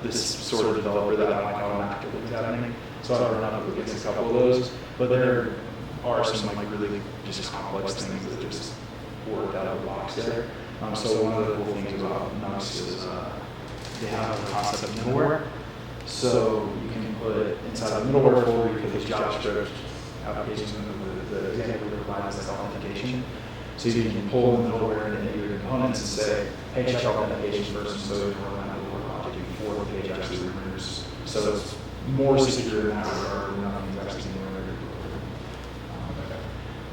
this sort of developer that I like automatically examining, so I've run up against a couple of those, but there are some like really just complex things that just work out of the box there. So one of the cool things about Nux is they have the concept of middleware. So you can put inside of the middleware folder, you can put JavaScript, applications, the example we provide is like authentication. So you can pull in the middleware into your components and say, hey, check authentication first, so you can run that middleware object before the page actually renders. So it's more secure in that regard when nothing's actually being rendered.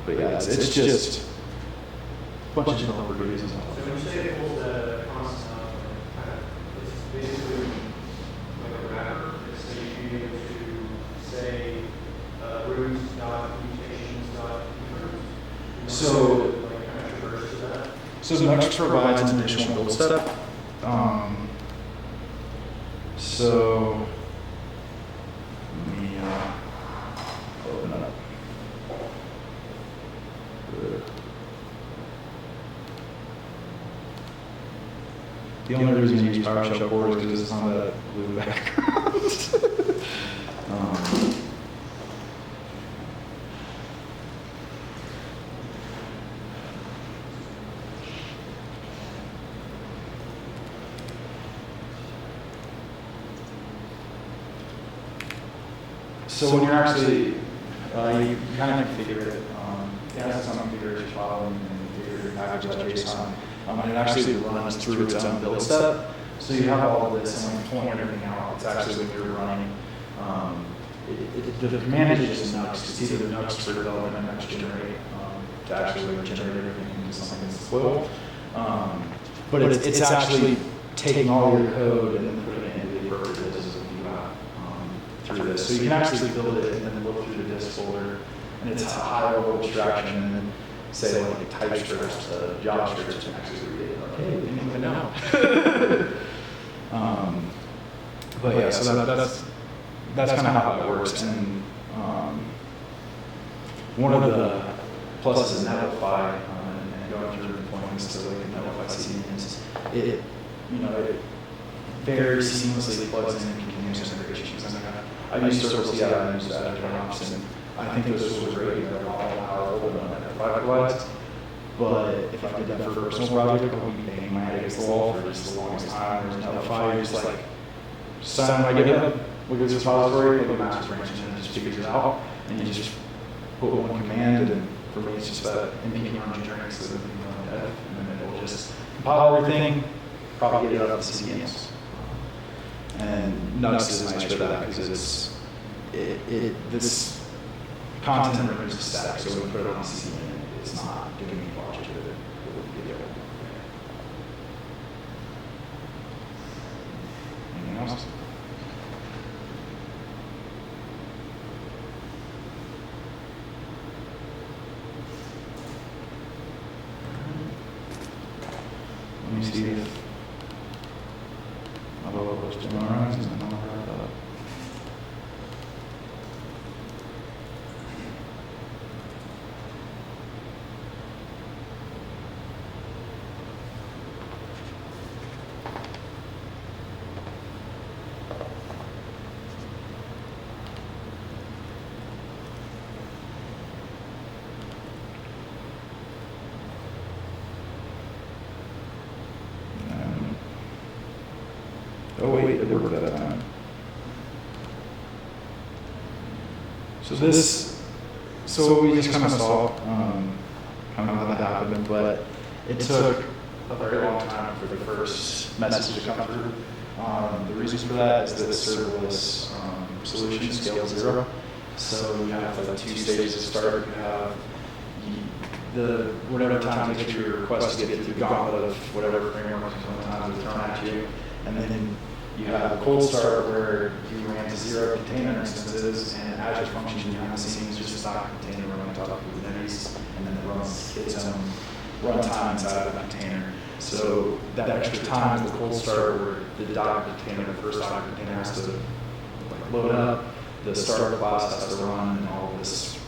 But yeah, it's just a bunch of developer reasons. So when you say it pulls the constant up, it's basically like a wrapper. So you'd be able to say root dot mutations dot root. So like kind of traverse to that. So Next provides an additional build step. So let me open it up. The only reason I use PowerShell core is because it's on that blue background. So when you're actually, you kind of configure it. It has some configuration file and configure your package.json. And it actually runs through its own build step. So you have all of this, and when you're pulling everything out, it's actually when you're running. The command is just Nux. It's either Nux for development or Nux generate to actually generate everything into something that's Quill. But it's actually taking all your code and then putting it into the appropriate disks through this. So you can actually build it and then look through the disk folder, and it's a high-level abstraction, and then say like TypeScript to JavaScript and actually read it. Like, hey, we didn't even know. But yeah, so that's kind of how it works. And one of the pluses in Netlify and going through deployments to like Netlify CDNs, it very seamlessly plugs in continuous integrations. I mean, I used serverless CI, I used Azure DevOps, and I think those tools are great. They're all powerful and Netlify provides. But if I did that for a personal project, I would be banging my head against the wall for just the longest time. Whereas Netlify, you're just like, sign my GitHub, look at this repository, look at master branch, and it just figures it out. And you just put one command, and for me, it's just that npm run Nginx that and then it will just compile everything, propagate it up to CDNs. And Nux is nice for that because this content remains static, so when we put it on CDN, it's not giving me logic that it would be able. Anything else? Let me see if my little question runs and then I'll wrap it up. Oh wait, it worked that time. So we just kind of saw kind of how that happened, but it took a very long time for the first message to come through. The reason for that is that serverless solution scale 0. So you have like 2 stages to start. You have whatever time to get your request to get through the gauntlet of whatever framework sometimes is thrown at you. And then you have a cold start where you ran to 0 container instances and Azure functions behind the scenes just stock container running on top of Kubernetes, and then it runs its own runtime inside of the container. So that extra time, the cold start where the Docker container, the first Docker container has to like load up, the startup class has to run, and all of this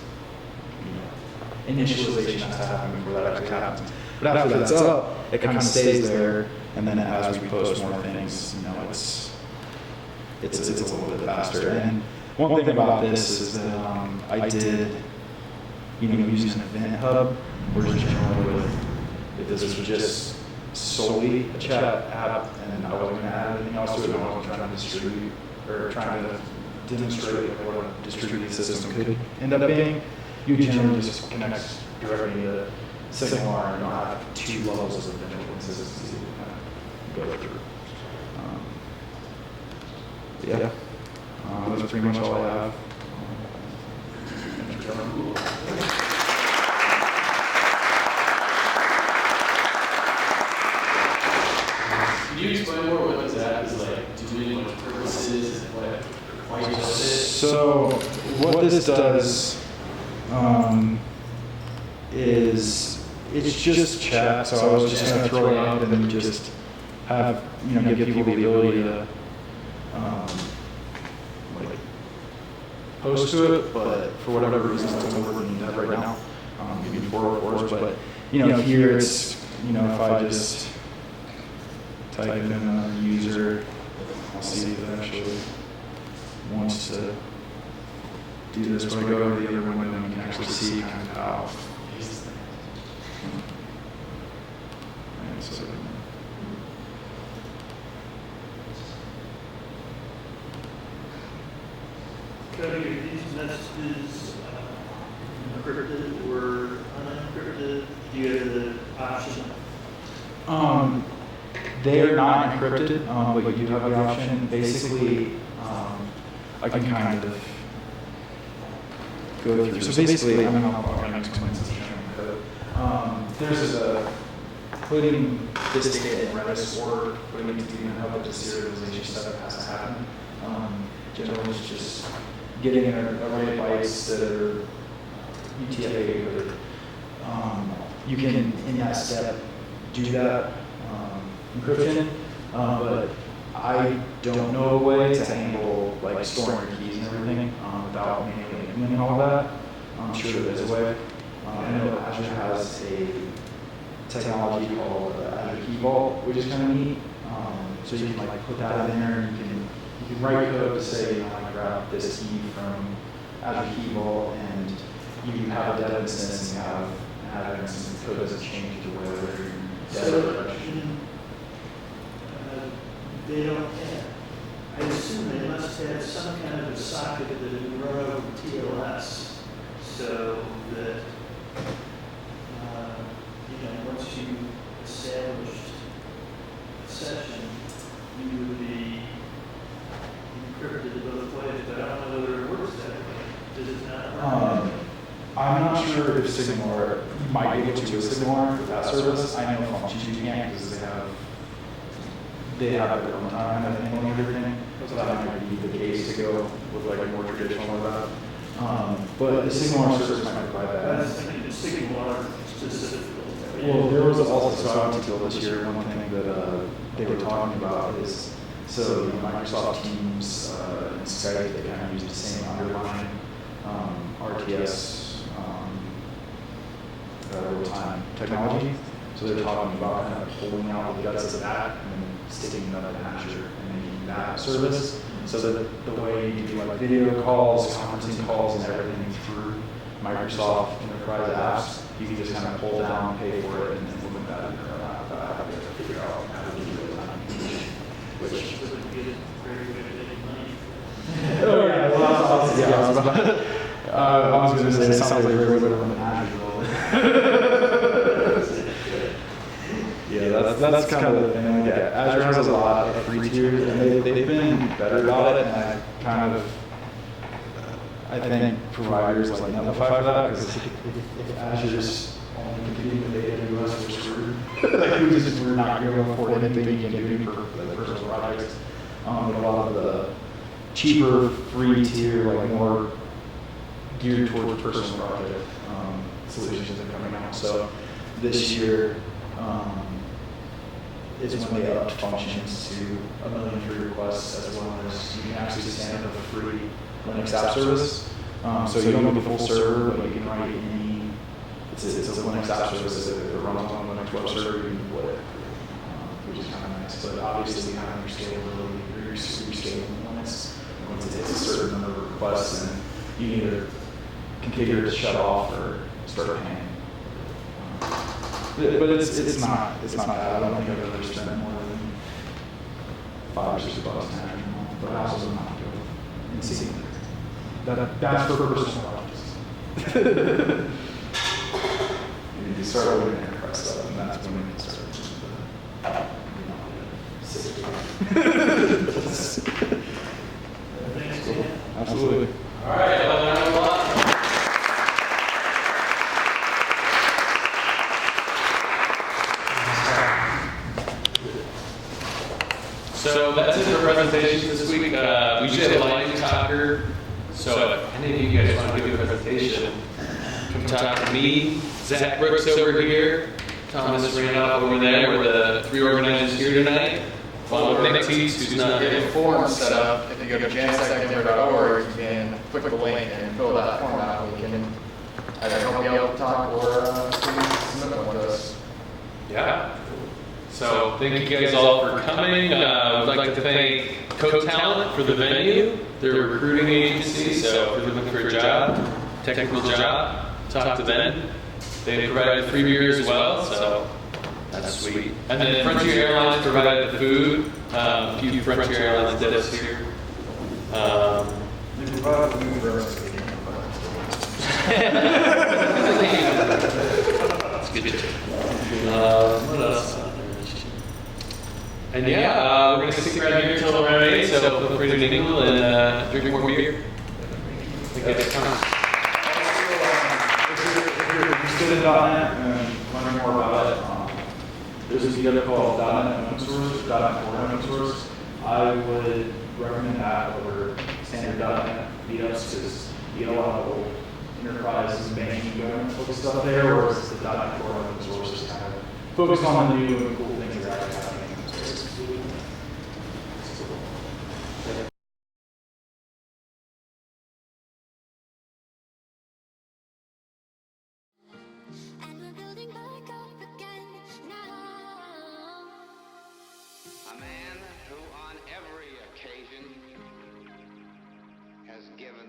initialization has to happen before that actually happens. But after that's up, it kind of stays there, and then as we post more things, it's a little bit faster. And one thing about this is that I did, using an event hub, whereas generally if this was just solely a chat app and I wasn't going to add anything else to it, I wasn't trying to distribute or trying to demonstrate what a distributed system could end up being, you generally just connect directly to Signal and you don't have two levels of potential consistency to kind of go through. Yeah, that's pretty much all I have. Can you explain more what this app is like doing, what its purpose is, and why you built it? So what this does is it's just chat. So I was just going to throw it up and then just have give people the ability to like post to it, but for whatever reason it's only working dev right now. Maybe before, of course, but here it's if I just type in a user, I'll see if it actually wants to do this. But I go to the other window and you can actually see kind of how these things. And so, Cody, are these messages encrypted or unencrypted? Do you have the option? They're not encrypted, but you have the option. Basically, I can kind of go through. So basically, I'll kind of explain this in code. There's a putting this data in Redis or putting it to the hub, the serialization setup has to happen. Generally, it's just getting an array of bytes that are UTF-8 coded. You can, in that step, do that encryption, but I don't know a way to handle like storing your keys and everything without manually implementing all that. I'm sure there's a way. I know Azure has a technology called Azure Key Vault, which is kind of neat. So you can like put that in there, and you can write code to say, I grab this key from Azure Key Vault, and you have a dev instance, and you have an Azure instance. The code doesn't change to whatever your dev version. They don't have. I assume they must have some kind of a socket that would run over TLS, so that once you established a session, you would be encrypted both ways. But I don't know whether it works that way. Does it not? I'm not sure if Signal might be able to use Signal for that service. I know functions you can't because they have their own time and handling everything. So that might be the case to go with like more traditional with that. But the Signal service might provide that. I was thinking Signal specifically. Well, there was also, so I went to this year, one thing that they were talking about is, so Microsoft Teams and Skype, they kind of use the same underlying RTS real-time technology. So they're talking about kind of pulling out the guts of that and sticking it up in Azure and making that service. So that the way you do like video calls, conferencing calls, and everything through Microsoft Enterprise apps, you can just kind of pull down, pay for it, and implement that in your app without having to figure out how to do real-time communication. Which would be a great way to make money. Oh yeah, I was going to say it sounds like a great way to run an Azure. Yeah, that's kind of the thing. Like, Azure has a lot of free tiers, and they've been better about it. And I think providers like Netlify for that, because if Azure's only competing with AWS, we're screwed. We're not going to afford anything you can do for like personal projects. But a lot of the cheaper free tier, like more geared towards personal project solutions are coming out. So this year is when they upped functions to 1 million free requests, as well as you can actually stand up a free Linux app service. So you don't need the full server, but you can write any. It's a Linux app service that runs on Linux web server. You can deploy it, which is kind of nice. But obviously, you have your scalability, your scaling Linux. Once it hits a certain number of requests, and you either configure it to shut off or start paying. But it's not bad. I don't think I've ever spent more than $5 or $6 an hour. But also not good. That's for personal projects. You start looking at enterprise stuff, and that's when you can start Absolutely. All right, well, now I'm on. So that's it for presentations this week. We usually have a lightning talker. So if any of you guys want to give a presentation, come talk to me. Zach Brooks over here. Thomas Randolph over there. We're the three organizers here tonight. Follow Nick Teets, who's not We have a here. form set up. If you go to jamstackdenver.org, you can click the link and fill that form out. We can either help you out talk or please submit one to us. Yeah. So thank you guys all for coming. I'd like to thank Co-Talent for the venue. They're a recruiting agency, so if you're looking for a job, technical job, talk to them. They provided free beer as well, so that's sweet. And then Frontier Airlines provided the food. A few Frontier Airlines did us here. They provide the food for us. That's good. What else? And yeah, we're going to stick around here until around 8, so feel free to mingle and drink more beer. Thank you guys for coming. If you're interested in .NET and learning more about it, there's a meetup called .NET Open Source, .NET Core Open Source. I would recommend that over standard .NET meetups because you get a lot of old enterprise and banking government focused stuff there, whereas the .NET Core Open Source is kind of focused on the new and cool things that are actually happening. And we're building back up again now. A man who on every occasion has given